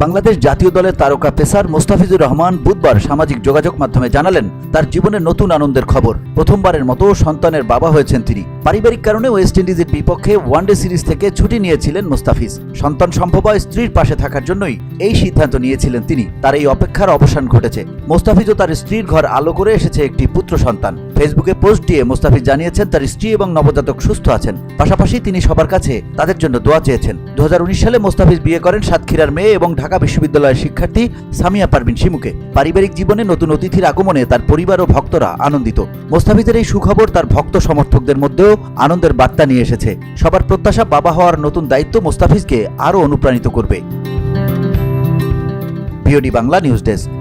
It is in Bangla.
বাংলাদেশ জাতীয় দলের তারকা পেসার মোস্তাফিজুর রহমান বুধবার সামাজিক যোগাযোগ মাধ্যমে জানালেন তার জীবনের নতুন আনন্দের খবর। প্রথমবারের মতো সন্তানের বাবা হয়েছেন তিনি। পারিবারিক কারণে ওয়েস্ট ইন্ডিজের বিপক্ষে ওয়ানডে সিরিজ থেকে ছুটি নিয়েছিলেন মোস্তাফিজ। সন্তান সম্ভবা স্ত্রীর পাশে থাকার জন্যই এই সিদ্ধান্ত নিয়েছিলেন তিনি। তার এই অপেক্ষার অবসান ঘটেছে। মোস্তাফিজ ও তার স্ত্রীর ঘর আলো করে এসেছে একটি পুত্র সন্তান। ফেসবুকে পোস্ট দিয়ে মোস্তাফিজ জানিয়েছেন তার স্ত্রী এবং নবজাতক সুস্থ আছেন। পাশাপাশি তিনি সবার কাছে তাদের জন্য দোয়া চেয়েছেন। 2019 সালে মোস্তাফিজ বিয়ে করেন সাতক্ষীরার মেয়ে এবং ঢাকা বিশ্ববিদ্যালয়ের শিক্ষার্থী সামিয়া পারভিন শিমুকে। পারিবারিক জীবনে নতুন অতিথির আগমনে তার পরিবার ও ভক্তরা আনন্দিত। মোস্তাফিজের এই সুখবর তার ভক্ত সমর্থকদের মধ্যেও আনন্দের বার্তা নিয়ে এসেছে। সবার প্রত্যাশা বাবা হওয়ার নতুন দায়িত্ব মোস্তাফিজকে আরও অনুপ্রাণিত করবে। BOD Bangla news desk.